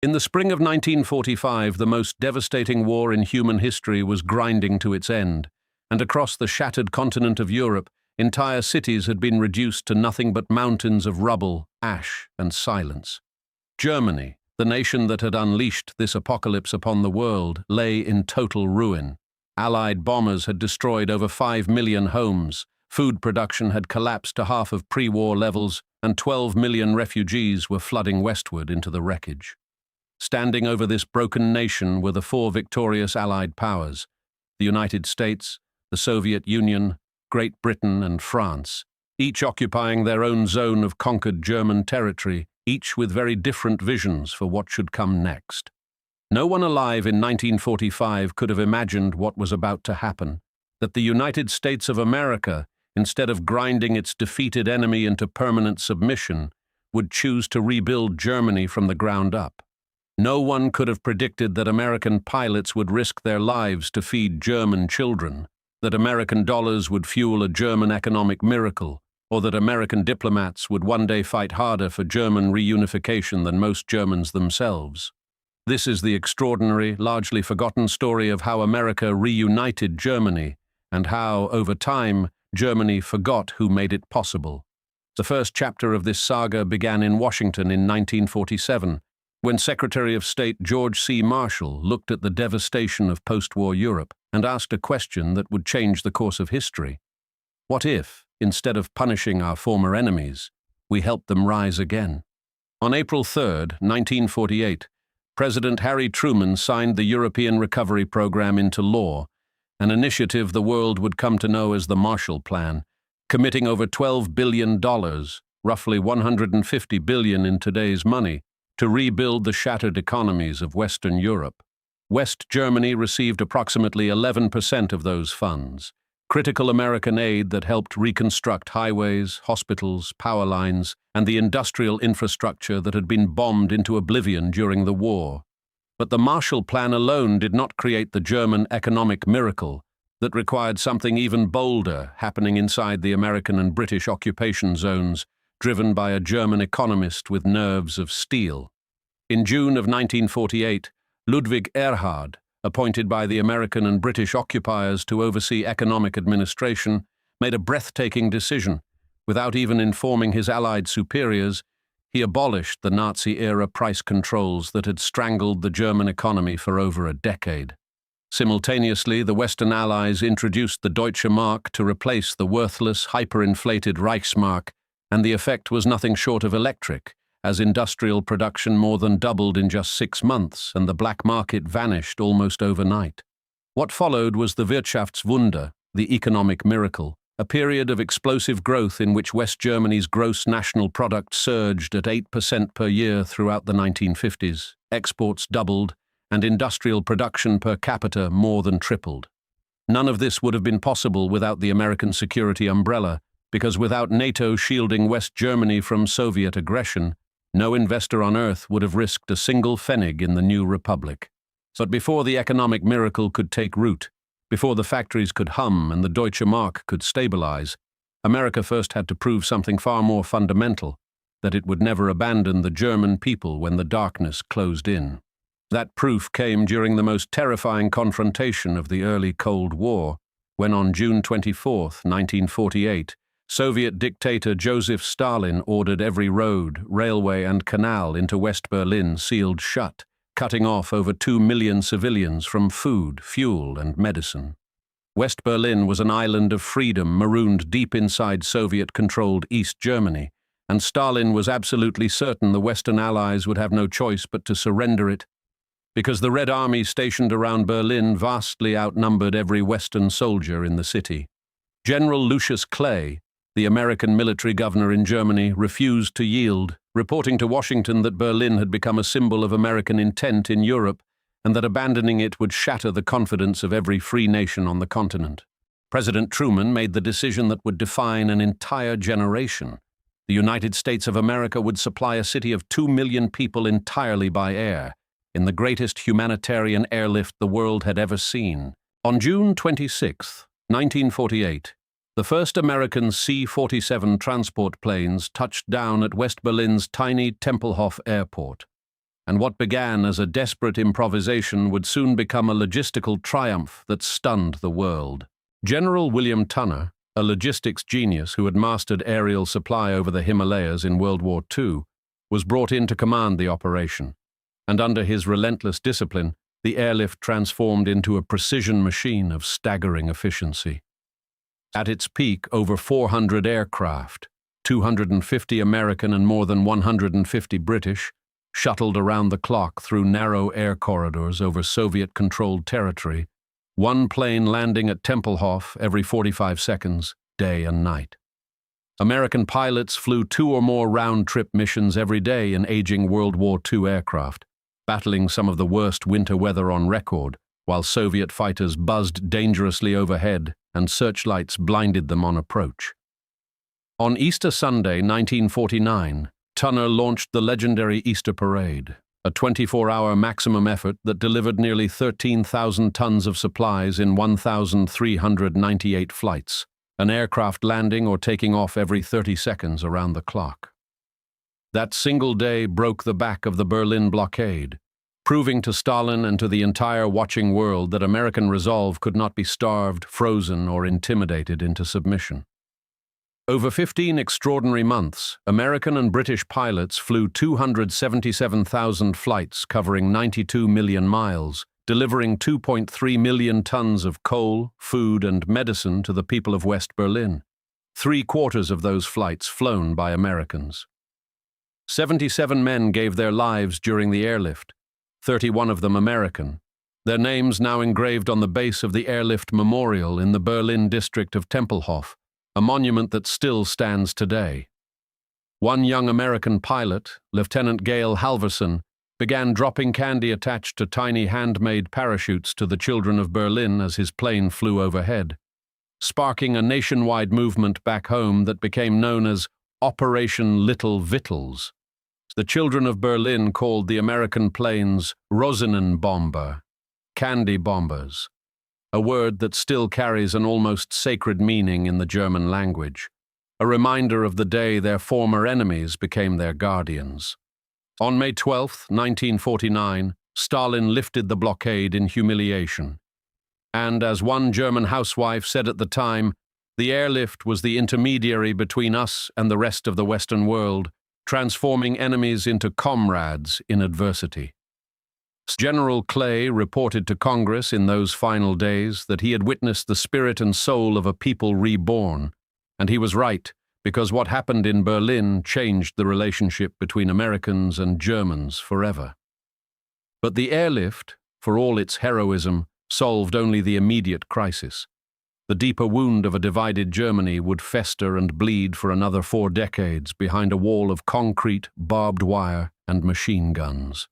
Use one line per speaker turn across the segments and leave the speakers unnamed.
In the spring of 1945, the most devastating war in human history was grinding to its end, and across the shattered continent of Europe, entire cities had been reduced to nothing but mountains of rubble, ash, and silence. Germany, the nation that had unleashed this apocalypse upon the world, lay in total ruin. Allied bombers had destroyed over 5 million homes, food production had collapsed to half of pre-war levels, and 12 million refugees were flooding westward into the wreckage. Standing over this broken nation were the four victorious Allied powers: the United States, the Soviet Union, Great Britain, and France, each occupying their own zone of conquered German territory, each with very different visions for what should come next. No one alive in 1945 could have imagined what was about to happen, that the United States of America, instead of grinding its defeated enemy into permanent submission, would choose to rebuild Germany from the ground up. No one could have predicted that American pilots would risk their lives to feed German children, that American dollars would fuel a German economic miracle, or that American diplomats would one day fight harder for German reunification than most Germans themselves. This is the extraordinary, largely forgotten story of how America reunited Germany, and how, over time, Germany forgot who made it possible. The first chapter of this saga began in Washington in 1947, when Secretary of State George C. Marshall looked at the devastation of post-war Europe and asked a question that would change the course of history. What if, instead of punishing our former enemies, we helped them rise again? On April 3, 1948, President Harry Truman signed the European Recovery Program into law, an initiative the world would come to know as the Marshall Plan, committing over $12 billion, roughly $150 billion in today's money, to rebuild the shattered economies of Western Europe. West Germany received approximately 11% of those funds, critical American aid that helped reconstruct highways, hospitals, power lines, and the industrial infrastructure that had been bombed into oblivion during the war. But the Marshall Plan alone did not create the German economic miracle that required something even bolder happening inside the American and British occupation zones, driven by a German economist with nerves of steel. In June of 1948, Ludwig Erhard, appointed by the American and British occupiers to oversee economic administration, made a breathtaking decision. Without even informing his Allied superiors, he abolished the Nazi-era price controls that had strangled the German economy for over a decade. Simultaneously, the Western Allies introduced the Deutsche Mark to replace the worthless, hyperinflated Reichsmark, and the effect was nothing short of electric, as industrial production more than doubled in just 6 months and the black market vanished almost overnight. What followed was the Wirtschaftswunder, the economic miracle, a period of explosive growth in which West Germany's gross national product surged at 8% per year throughout the 1950s, exports doubled, and industrial production per capita more than tripled. None of this would have been possible without the American security umbrella, because without NATO shielding West Germany from Soviet aggression, no investor on Earth would have risked a single pfennig in the new republic. But before the economic miracle could take root, before the factories could hum and the Deutsche Mark could stabilize, America first had to prove something far more fundamental, that it would never abandon the German people when the darkness closed in. That proof came during the most terrifying confrontation of the early Cold War, when on June 24, 1948, Soviet dictator Joseph Stalin ordered every road, railway, and canal into West Berlin sealed shut, cutting off over 2 million civilians from food, fuel, and medicine. West Berlin was an island of freedom marooned deep inside Soviet-controlled East Germany, and Stalin was absolutely certain the Western Allies would have no choice but to surrender it, because the Red Army stationed around Berlin vastly outnumbered every Western soldier in the city. General Lucius Clay, the American military governor in Germany, refused to yield, reporting to Washington that Berlin had become a symbol of American intent in Europe and that abandoning it would shatter the confidence of every free nation on the continent. President Truman made the decision that would define an entire generation. The United States of America would supply a city of 2 million people entirely by air, in the greatest humanitarian airlift the world had ever seen. On June 26, 1948, the first American C-47 transport planes touched down at West Berlin's tiny Tempelhof Airport. and what began as a desperate improvisation would soon become a logistical triumph that stunned the world. General William Tunner, a logistics genius who had mastered aerial supply over the Himalayas in World War II, was brought in to command the operation, and under his relentless discipline, the airlift transformed into a precision machine of staggering efficiency. At its peak, over 400 aircraft, 250 American and more than 150 British, shuttled around the clock through narrow air corridors over Soviet-controlled territory, one plane landing at Tempelhof every 45 seconds, day and night. American pilots flew 2 or more round-trip missions every day in aging World War II aircraft, battling some of the worst winter weather on record, while Soviet fighters buzzed dangerously overhead and searchlights blinded them on approach. On Easter Sunday, 1949, Tunner launched the legendary Easter Parade, a 24-hour maximum effort that delivered nearly 13,000 tons of supplies in 1,398 flights, an aircraft landing or taking off every 30 seconds around the clock. That single day broke the back of the Berlin blockade, proving to Stalin and to the entire watching world that American resolve could not be starved, frozen, or intimidated into submission. Over 15 extraordinary months, American and British pilots flew 277,000 flights covering 92 million miles, delivering 2.3 million tons of coal, food, and medicine to the people of West Berlin, 3/4 of those flights flown by Americans. 77 men gave their lives during the airlift, 31 of them American, their names now engraved on the base of the airlift memorial in the Berlin district of Tempelhof, a monument that still stands today. One young American pilot, Lieutenant Gail Halverson, began dropping candy attached to tiny handmade parachutes to the children of Berlin as his plane flew overhead, sparking a nationwide movement back home that became known as Operation Little Victuals. The children of Berlin called the American planes Rosinenbomber, candy bombers, a word that still carries an almost sacred meaning in the German language, a reminder of the day their former enemies became their guardians. On May 12, 1949, Stalin lifted the blockade in humiliation. And as one German housewife said at the time, the airlift was the intermediary between us and the rest of the Western world, transforming enemies into comrades in adversity. General Clay reported to Congress in those final days that he had witnessed the spirit and soul of a people reborn, and he was right, because what happened in Berlin changed the relationship between Americans and Germans forever. But the airlift, for all its heroism, solved only the immediate crisis. The deeper wound of a divided Germany would fester and bleed for another 4 decades behind a wall of concrete, barbed wire, and machine guns.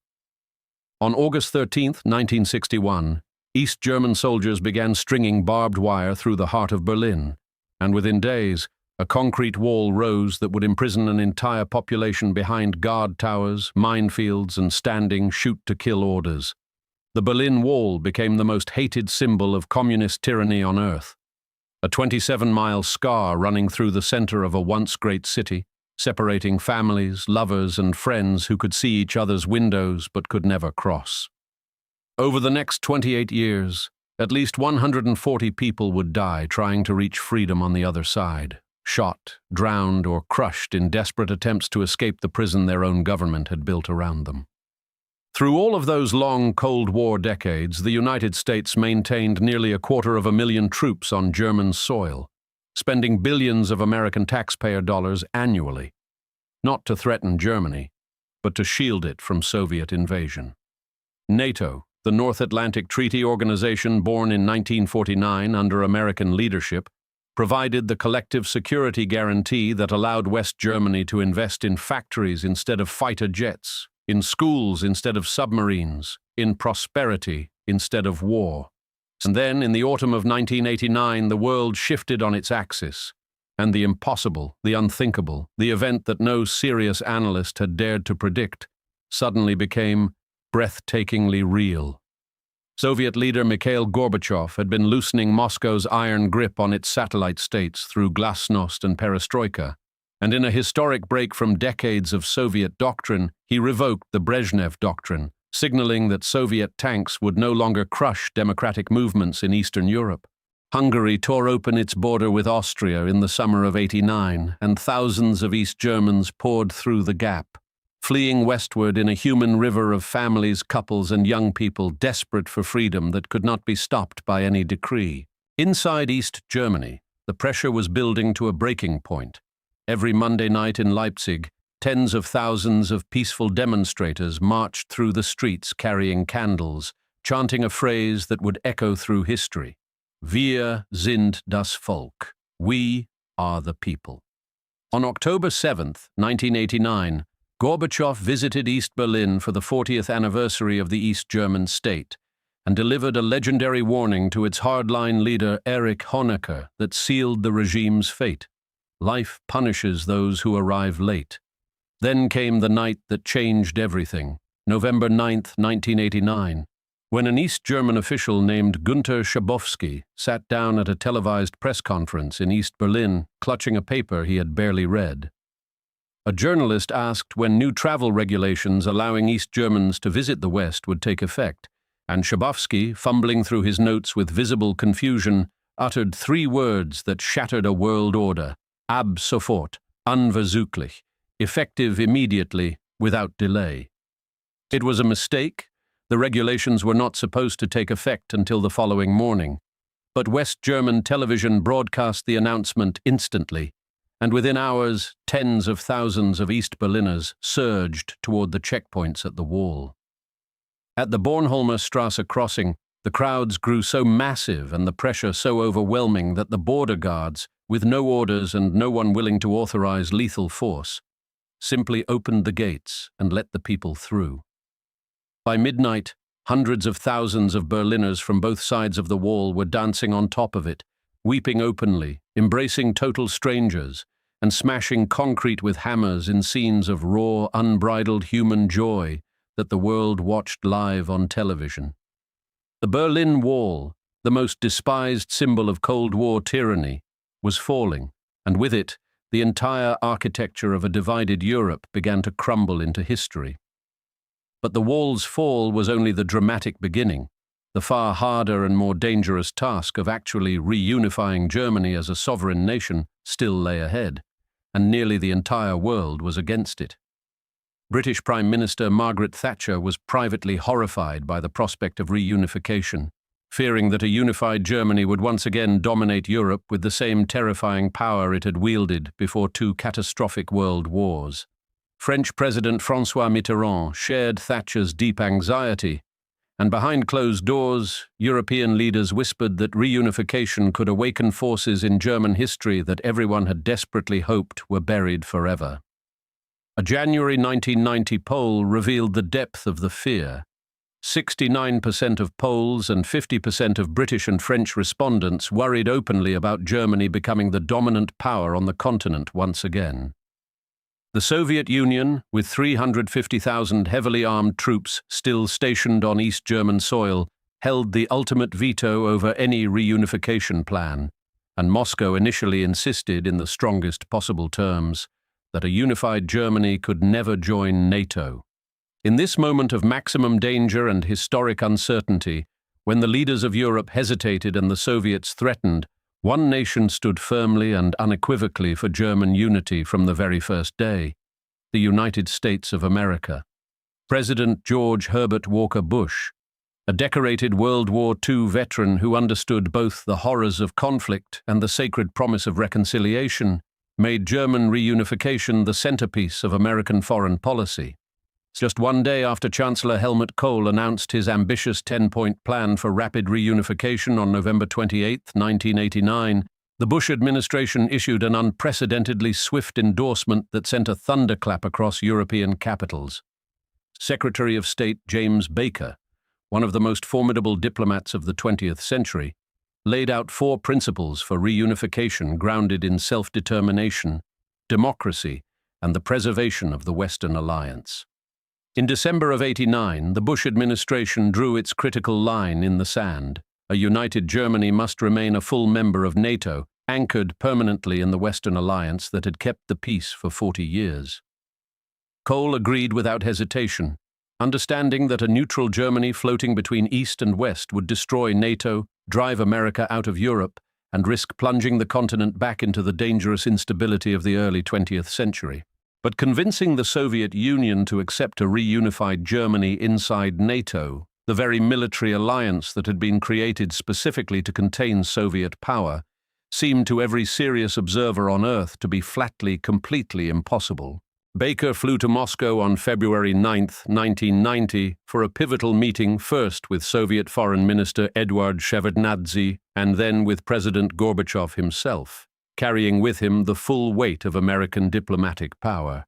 On August 13, 1961, East German soldiers began stringing barbed wire through the heart of Berlin, and within days, a concrete wall rose that would imprison an entire population behind guard towers, minefields, and standing shoot-to-kill orders. The Berlin Wall became the most hated symbol of communist tyranny on earth, a 27-mile scar running through the center of a once great city, separating families, lovers, and friends who could see each other's windows but could never cross. Over the next 28 years, at least 140 people would die trying to reach freedom on the other side, shot, drowned, or crushed in desperate attempts to escape the prison their own government had built around them. Through all of those long Cold War decades, the United States maintained nearly 250,000 troops on German soil, spending billions of American taxpayer dollars annually, not to threaten Germany, but to shield it from Soviet invasion. NATO, the North Atlantic Treaty Organization born in 1949 under American leadership, provided the collective security guarantee that allowed West Germany to invest in factories instead of fighter jets, in schools instead of submarines, in prosperity instead of war. And then, in the autumn of 1989, the world shifted on its axis, and the impossible, the unthinkable, the event that no serious analyst had dared to predict, suddenly became breathtakingly real. Soviet leader Mikhail Gorbachev had been loosening Moscow's iron grip on its satellite states through glasnost and perestroika, And in a historic break from decades of Soviet doctrine, he revoked the Brezhnev Doctrine, signaling that Soviet tanks would no longer crush democratic movements in Eastern Europe. Hungary tore open its border with Austria in the summer of '89, and thousands of East Germans poured through the gap, fleeing westward in a human river of families, couples, and young people desperate for freedom that could not be stopped by any decree. Inside East Germany, the pressure was building to a breaking point. Every Monday night in Leipzig, tens of thousands of peaceful demonstrators marched through the streets carrying candles, chanting a phrase that would echo through history. Wir sind das Volk. We are the people. On October 7, 1989, Gorbachev visited East Berlin for the 40th anniversary of the East German state and delivered a legendary warning to its hardline leader Erich Honecker that sealed the regime's fate. Life punishes those who arrive late. Then came the night that changed everything, November 9, 1989. When an East German official named Günter Schabowski sat down at a televised press conference in East Berlin, clutching a paper he had barely read. A journalist asked when new travel regulations allowing East Germans to visit the West would take effect, and Schabowski, fumbling through his notes with visible confusion, uttered three words that shattered a world order: ab sofort, unverzüglich, effective immediately, without delay. It was a mistake. The regulations were not supposed to take effect until the following morning, but West German television broadcast the announcement instantly, and within hours, tens of thousands of East Berliners surged toward the checkpoints at the wall. At the Bornholmer Strasse crossing, the crowds grew so massive and the pressure so overwhelming that the border guards, with no orders and no one willing to authorize lethal force, simply opened the gates and let the people through. By midnight, hundreds of thousands of Berliners from both sides of the wall were dancing on top of it, weeping openly, embracing total strangers, and smashing concrete with hammers in scenes of raw, unbridled human joy that the world watched live on television. The Berlin Wall, the most despised symbol of Cold War tyranny, was falling, and with it, the entire architecture of a divided Europe began to crumble into history. But the wall's fall was only the dramatic beginning. The far harder and more dangerous task of actually reunifying Germany as a sovereign nation still lay ahead, and nearly the entire world was against it. British Prime Minister Margaret Thatcher was privately horrified by the prospect of reunification, fearing that a unified Germany would once again dominate Europe with the same terrifying power it had wielded before two catastrophic world wars. French President François Mitterrand shared Thatcher's deep anxiety, and behind closed doors, European leaders whispered that reunification could awaken forces in German history that everyone had desperately hoped were buried forever. A January 1990 poll revealed the depth of the fear. 69% of Poles and 50% of British and French respondents worried openly about Germany becoming the dominant power on the continent once again. The Soviet Union, with 350,000 heavily armed troops still stationed on East German soil, held the ultimate veto over any reunification plan, and Moscow initially insisted in the strongest possible terms that a unified Germany could never join NATO. In this moment of maximum danger and historic uncertainty, when the leaders of Europe hesitated and the Soviets threatened, one nation stood firmly and unequivocally for German unity from the very first day: the United States of America. President George Herbert Walker Bush, a decorated World War II veteran who understood both the horrors of conflict and the sacred promise of reconciliation, made German reunification the centerpiece of American foreign policy. Just one day after Chancellor Helmut Kohl announced his ambitious 10-point plan for rapid reunification on November 28, 1989, the Bush administration issued an unprecedentedly swift endorsement that sent a thunderclap across European capitals. Secretary of State James Baker, one of the most formidable diplomats of the 20th century, laid out 4 principles for reunification grounded in self-determination, democracy, and the preservation of the Western Alliance. In December of '89, the Bush administration drew its critical line in the sand. A united Germany must remain a full member of NATO, anchored permanently in the Western alliance that had kept the peace for 40 years. Kohl agreed without hesitation, understanding that a neutral Germany floating between East and West would destroy NATO, drive America out of Europe, and risk plunging the continent back into the dangerous instability of the early 20th century. But convincing the Soviet Union to accept a reunified Germany inside NATO, the very military alliance that had been created specifically to contain Soviet power, seemed to every serious observer on Earth to be flatly, completely impossible. Baker flew to Moscow on February 9, 1990, for a pivotal meeting first with Soviet Foreign Minister Eduard Shevardnadze and then with President Gorbachev himself, carrying with him the full weight of American diplomatic power.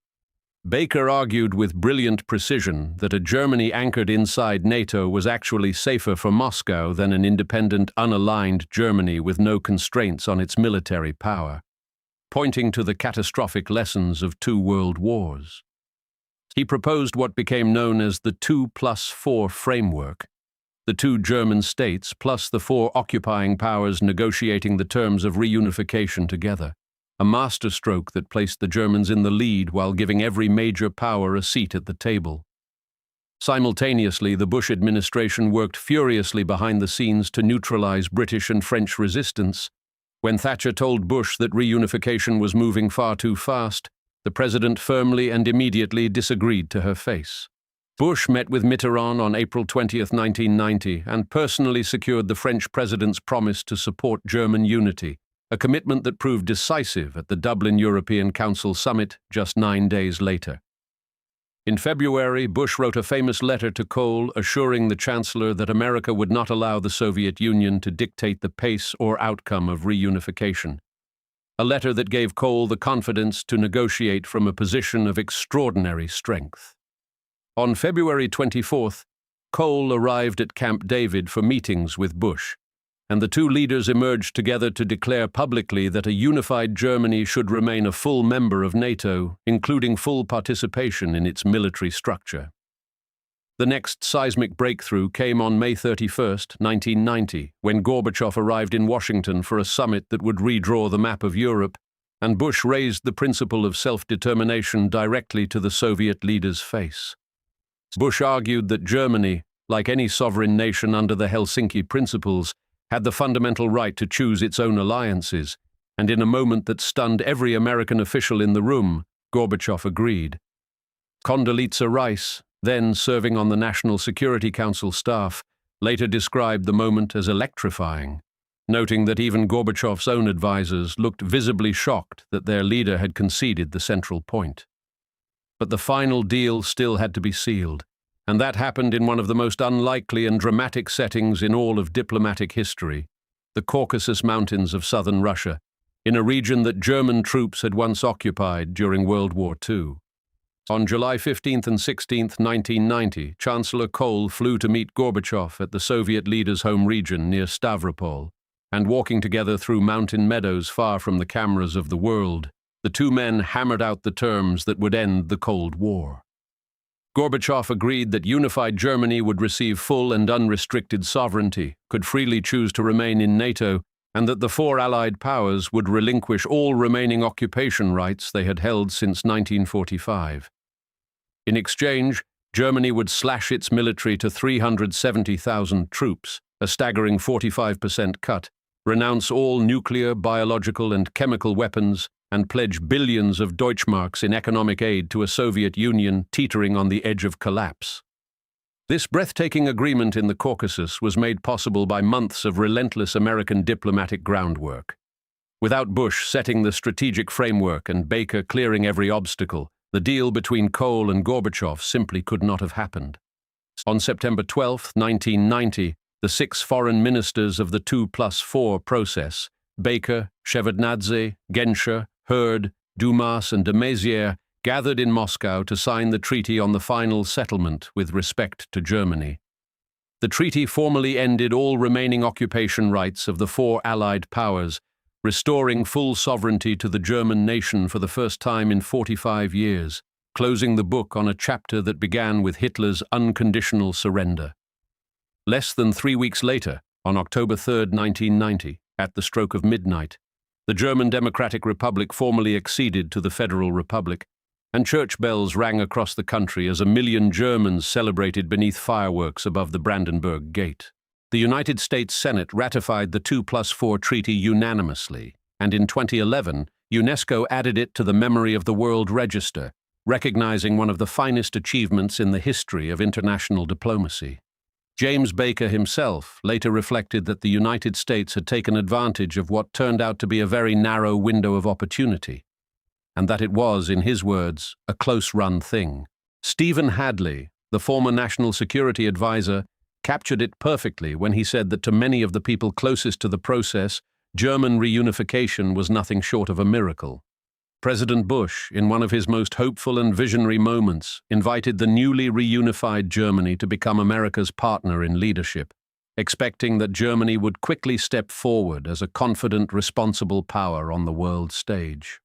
Baker argued with brilliant precision that a Germany anchored inside NATO was actually safer for Moscow than an independent, unaligned Germany with no constraints on its military power, pointing to the catastrophic lessons of 2 world wars. He proposed what became known as the 2+4 framework, the 2 German states plus the 4 occupying powers negotiating the terms of reunification together, a masterstroke that placed the Germans in the lead while giving every major power a seat at the table. Simultaneously, the Bush administration worked furiously behind the scenes to neutralize British and French resistance. When Thatcher told Bush that reunification was moving far too fast, the president firmly and immediately disagreed to her face. Bush met with Mitterrand on April 20, 1990, and personally secured the French president's promise to support German unity, a commitment that proved decisive at the Dublin European Council summit just 9 days later. In February, Bush wrote a famous letter to Kohl assuring the Chancellor that America would not allow the Soviet Union to dictate the pace or outcome of reunification, a letter that gave Kohl the confidence to negotiate from a position of extraordinary strength. On February 24th, Kohl arrived at Camp David for meetings with Bush, and the 2 leaders emerged together to declare publicly that a unified Germany should remain a full member of NATO, including full participation in its military structure. The next seismic breakthrough came on May 31, 1990, when Gorbachev arrived in Washington for a summit that would redraw the map of Europe, and Bush raised the principle of self-determination directly to the Soviet leader's face. Bush argued that Germany, like any sovereign nation under the Helsinki Principles, had the fundamental right to choose its own alliances, and in a moment that stunned every American official in the room, Gorbachev agreed. Condoleezza Rice, then serving on the National Security Council staff, later described the moment as electrifying, noting that even Gorbachev's own advisors looked visibly shocked that their leader had conceded the central point. But the final deal still had to be sealed, and that happened in one of the most unlikely and dramatic settings in all of diplomatic history, the Caucasus Mountains of southern Russia, in a region that German troops had once occupied during World War II. On July 15 and 16, 1990, Chancellor Kohl flew to meet Gorbachev at the Soviet leader's home region near Stavropol, and walking together through mountain meadows far from the cameras of the world, the 2 men hammered out the terms that would end the Cold War. Gorbachev agreed that unified Germany would receive full and unrestricted sovereignty, could freely choose to remain in NATO, and that the 4 Allied powers would relinquish all remaining occupation rights they had held since 1945. In exchange, Germany would slash its military to 370,000 troops, a staggering 45% cut, renounce all nuclear, biological, and chemical weapons, and pledge billions of Deutschmarks in economic aid to a Soviet Union teetering on the edge of collapse. This breathtaking agreement in the Caucasus was made possible by months of relentless American diplomatic groundwork. Without Bush setting the strategic framework and Baker clearing every obstacle, the deal between Kohl and Gorbachev simply could not have happened. On September 12, 1990, the 6 foreign ministers of the 2+4 process, Baker, Shevardnadze, Genscher, Hurd, Dumas, and de Maizière, gathered in Moscow to sign the treaty on the final settlement with respect to Germany. The treaty formally ended all remaining occupation rights of the 4 Allied powers, restoring full sovereignty to the German nation for the first time in 45 years, closing the book on a chapter that began with Hitler's unconditional surrender. Less than 3 weeks later, on October 3, 1990, at the stroke of midnight, The German Democratic Republic formally acceded to the Federal Republic, and church bells rang across the country as 1 million Germans celebrated beneath fireworks above the Brandenburg Gate. The United States Senate ratified the 2+4 treaty unanimously, and in 2011, UNESCO added it to the memory of the World Register, recognizing one of the finest achievements in the history of international diplomacy. James Baker himself later reflected that the United States had taken advantage of what turned out to be a very narrow window of opportunity, and that it was, in his words, a close-run thing. Stephen Hadley, the former National Security Advisor, captured it perfectly when he said that to many of the people closest to the process, German reunification was nothing short of a miracle. President Bush, in one of his most hopeful and visionary moments, invited the newly reunified Germany to become America's partner in leadership, expecting that Germany would quickly step forward as a confident, responsible power on the world stage.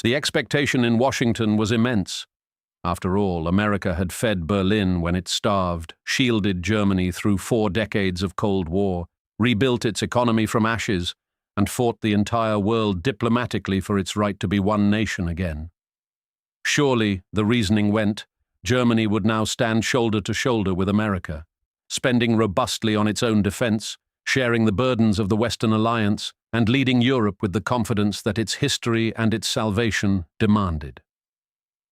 The expectation in Washington was immense. After all, America had fed Berlin when it starved, shielded Germany through 4 decades of Cold War, rebuilt its economy from ashes, and fought the entire world diplomatically for its right to be one nation again. Surely, the reasoning went, Germany would now stand shoulder to shoulder with America, spending robustly on its own defense, sharing the burdens of the Western alliance, and leading Europe with the confidence that its history and its salvation demanded.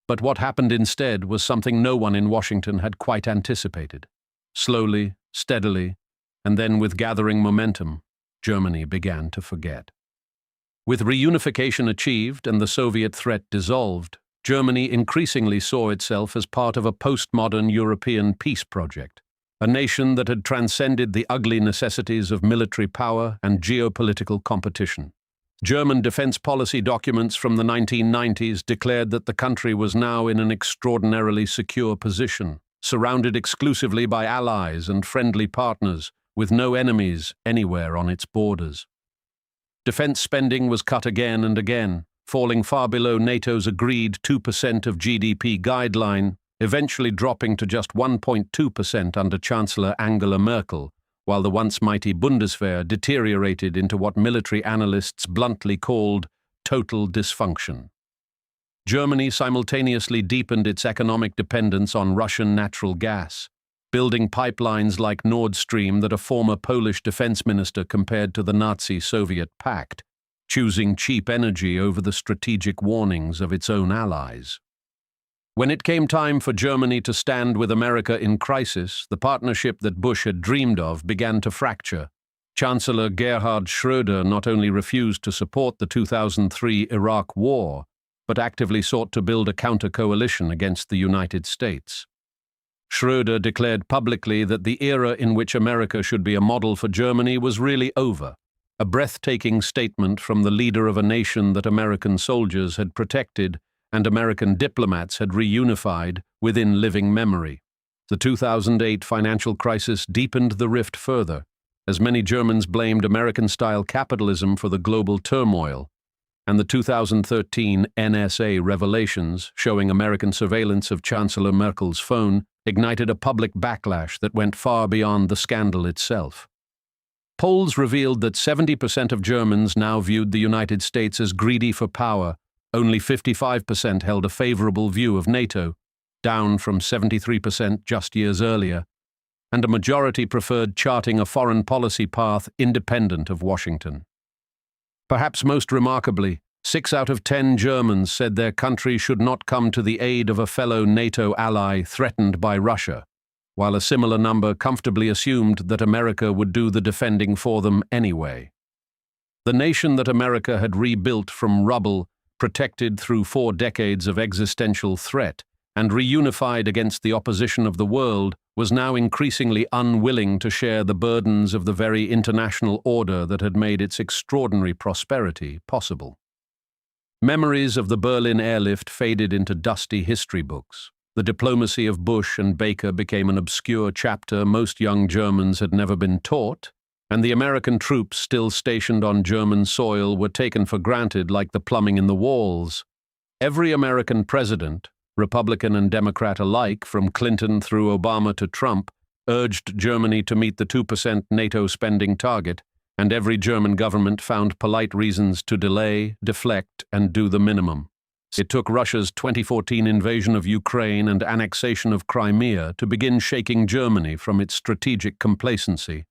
But what happened instead was something no one in Washington had quite anticipated. Slowly, steadily, and then with gathering momentum, Germany began to forget. With reunification achieved and the Soviet threat dissolved, Germany increasingly saw itself as part of a postmodern European peace project, a nation that had transcended the ugly necessities of military power and geopolitical competition. German defense policy documents from the 1990s declared that the country was now in an extraordinarily secure position, surrounded exclusively by allies and friendly partners, with no enemies anywhere on its borders. Defense spending was cut again and again, falling far below NATO's agreed 2% of GDP guideline, eventually dropping to just 1.2% under Chancellor Angela Merkel, while the once mighty Bundeswehr deteriorated into what military analysts bluntly called total dysfunction. Germany simultaneously deepened its economic dependence on Russian natural gas, building pipelines like Nord Stream that a former Polish defense minister compared to the Nazi-Soviet pact, choosing cheap energy over the strategic warnings of its own allies. When it came time for Germany to stand with America in crisis, the partnership that Bush had dreamed of began to fracture. Chancellor Gerhard Schröder not only refused to support the 2003 Iraq War, but actively sought to build a counter-coalition against the United States. Schröder declared publicly that the era in which America should be a model for Germany was really over, a breathtaking statement from the leader of a nation that American soldiers had protected and American diplomats had reunified within living memory. The 2008 financial crisis deepened the rift further, as many Germans blamed American-style capitalism for the global turmoil, and the 2013 NSA revelations showing American surveillance of Chancellor Merkel's phone ignited a public backlash that went far beyond the scandal itself. Polls revealed that 70% of Germans now viewed the United States as greedy for power. Only 55% held a favorable view of NATO, down from 73% just years earlier, and a majority preferred charting a foreign policy path independent of Washington. Perhaps most remarkably, 6 out of 10 Germans said their country should not come to the aid of a fellow NATO ally threatened by Russia, while a similar number comfortably assumed that America would do the defending for them anyway. The nation that America had rebuilt from rubble, protected through 4 decades of existential threat, and reunified against the opposition of the world, was now increasingly unwilling to share the burdens of the very international order that had made its extraordinary prosperity possible. Memories of the Berlin Airlift faded into dusty history books. The diplomacy of Bush and Baker became an obscure chapter most young Germans had never been taught, and the American troops still stationed on German soil were taken for granted like the plumbing in the walls. Every American president, Republican and Democrat alike, from Clinton through Obama to Trump, urged Germany to meet the 2% NATO spending target, and every German government found polite reasons to delay, deflect, and do the minimum. It took Russia's 2014 invasion of Ukraine and annexation of Crimea to begin shaking Germany from its strategic complacency.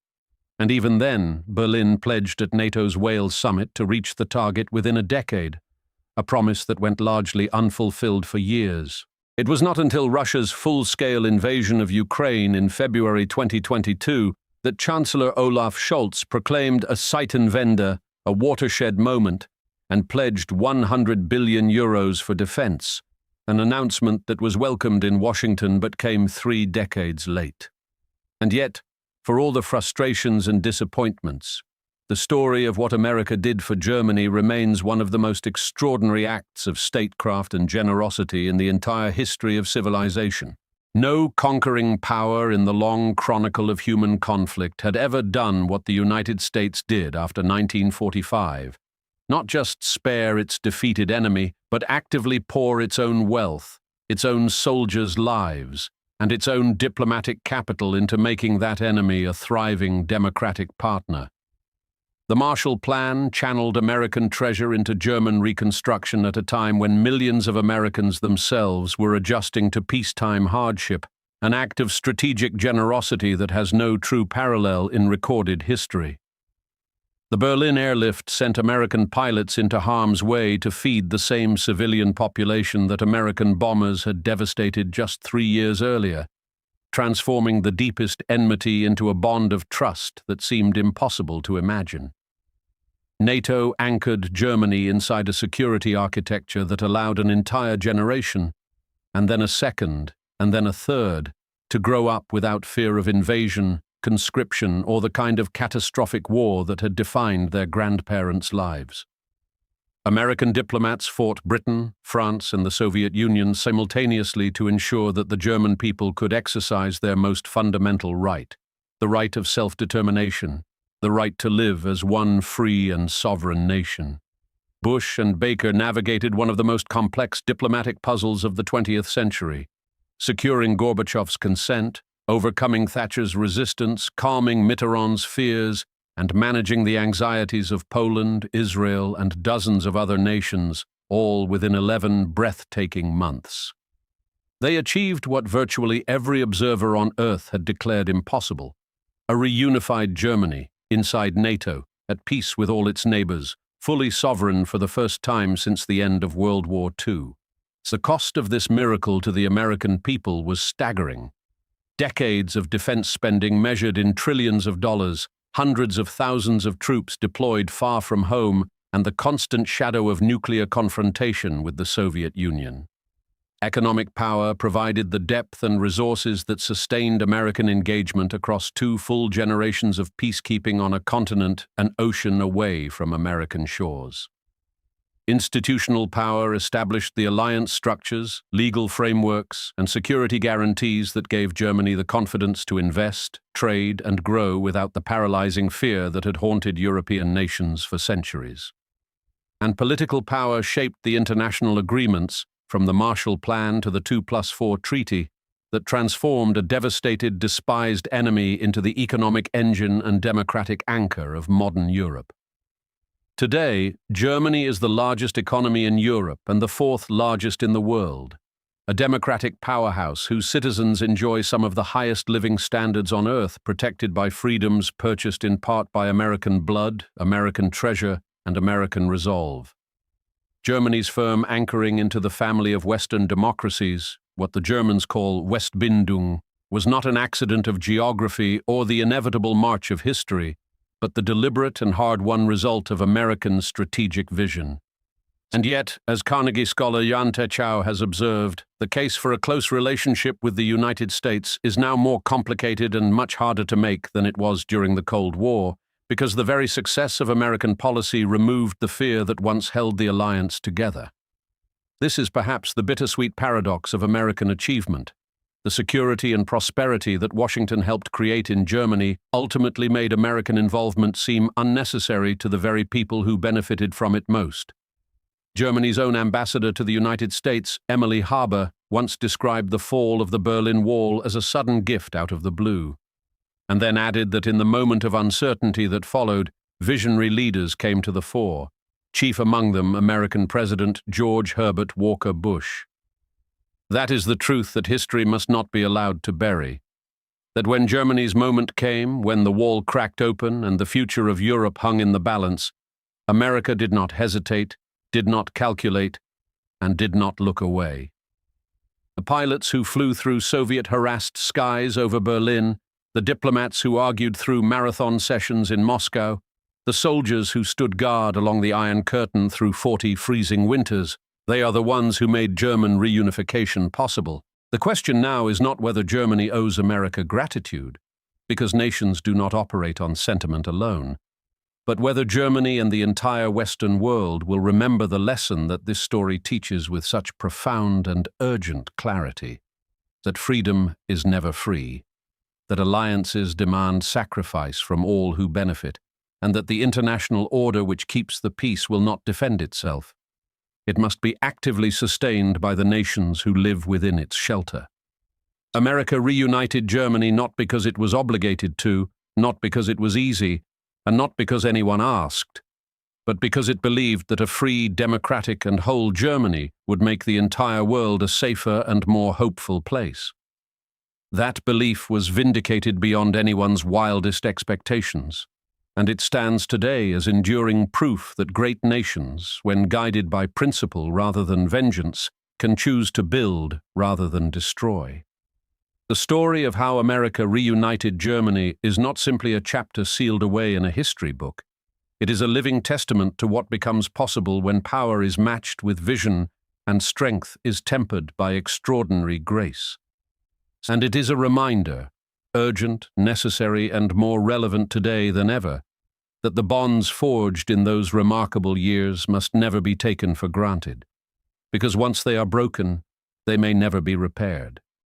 And even then, Berlin pledged at NATO's Wales summit to reach the target within a decade, a promise that went largely unfulfilled for years. It was not until Russia's full-scale invasion of Ukraine in February 2022 that Chancellor Olaf Scholz proclaimed a Zeitenwende, a watershed moment, and pledged 100 billion euros for defense, an announcement that was welcomed in Washington but came 3 decades late. And yet, for all the frustrations and disappointments, the story of what America did for Germany remains one of the most extraordinary acts of statecraft and generosity in the entire history of civilization. No conquering power in the long chronicle of human conflict had ever done what the United States did after 1945. Not just spare its defeated enemy, but actively pour its own wealth, its own soldiers' lives, and its own diplomatic capital into making that enemy a thriving democratic partner. The Marshall Plan channeled American treasure into German reconstruction at a time when millions of Americans themselves were adjusting to peacetime hardship, an act of strategic generosity that has no true parallel in recorded history. The Berlin Airlift sent American pilots into harm's way to feed the same civilian population that American bombers had devastated just 3 years earlier, transforming the deepest enmity into a bond of trust that seemed impossible to imagine. NATO anchored Germany inside a security architecture that allowed an entire generation, and then a second, and then a third, to grow up without fear of invasion, conscription, or the kind of catastrophic war that had defined their grandparents' lives. American diplomats fought Britain, France, and the Soviet Union simultaneously to ensure that the German people could exercise their most fundamental right, the right of self-determination, the right to live as one free and sovereign nation. Bush and Baker navigated one of the most complex diplomatic puzzles of the 20th century, securing Gorbachev's consent, overcoming Thatcher's resistance, calming Mitterrand's fears, and managing the anxieties of Poland, Israel, and dozens of other nations, all within 11 breathtaking months. They achieved what virtually every observer on Earth had declared impossible: a reunified Germany, inside NATO, at peace with all its neighbors, fully sovereign for the first time since the end of World War II. The cost of this miracle to the American people was staggering. Decades of defense spending measured in trillions of dollars, hundreds of thousands of troops deployed far from home, and the constant shadow of nuclear confrontation with the Soviet Union. Economic power provided the depth and resources that sustained American engagement across 2 full generations of peacekeeping on a continent an ocean away from American shores. Institutional power established the alliance structures, legal frameworks, and security guarantees that gave Germany the confidence to invest, trade, and grow without the paralyzing fear that had haunted European nations for centuries. And political power shaped the international agreements, from the Marshall Plan to the 2+4 Treaty, that transformed a devastated, despised enemy into the economic engine and democratic anchor of modern Europe. Today, Germany is the largest economy in Europe and the 4th largest in the world, a democratic powerhouse whose citizens enjoy some of the highest living standards on Earth, protected by freedoms purchased in part by American blood, American treasure, and American resolve. Germany's firm anchoring into the family of Western democracies, what the Germans call Westbindung, was not an accident of geography or the inevitable march of history, but the deliberate and hard-won result of American strategic vision. And yet, as Carnegie scholar Jan Techow has observed, the case for a close relationship with the United States is now more complicated and much harder to make than it was during the Cold War, because the very success of American policy removed the fear that once held the alliance together. This is perhaps the bittersweet paradox of American achievement. The security and prosperity that Washington helped create in Germany ultimately made American involvement seem unnecessary to the very people who benefited from it most. Germany's own ambassador to the United States, Emily Haber, once described the fall of the Berlin Wall as a sudden gift out of the blue, and then added that in the moment of uncertainty that followed, visionary leaders came to the fore, chief among them American President George Herbert Walker Bush. That is the truth that history must not be allowed to bury. That when Germany's moment came, when the wall cracked open and the future of Europe hung in the balance, America did not hesitate, did not calculate, and did not look away. The pilots who flew through Soviet-harassed skies over Berlin, the diplomats who argued through marathon sessions in Moscow, the soldiers who stood guard along the Iron Curtain through 40 freezing winters, they are the ones who made German reunification possible. The question now is not whether Germany owes America gratitude, because nations do not operate on sentiment alone, but whether Germany and the entire Western world will remember the lesson that this story teaches with such profound and urgent clarity, that freedom is never free, that alliances demand sacrifice from all who benefit, and that the international order which keeps the peace will not defend itself. It must be actively sustained by the nations who live within its shelter. America reunited Germany not because it was obligated to, not because it was easy, and not because anyone asked, but because it believed that a free, democratic, and whole Germany would make the entire world a safer and more hopeful place. That belief was vindicated beyond anyone's wildest expectations, and it stands today as enduring proof that great nations, when guided by principle rather than vengeance, can choose to build rather than destroy. The story of how America reunited Germany is not simply a chapter sealed away in a history book. It is a living testament to what becomes possible when power is matched with vision and strength is tempered by extraordinary grace. And it is a reminder, urgent, necessary, and more relevant today than ever, that the bonds forged in those remarkable years must never be taken for granted, because once they are broken, they may never be repaired.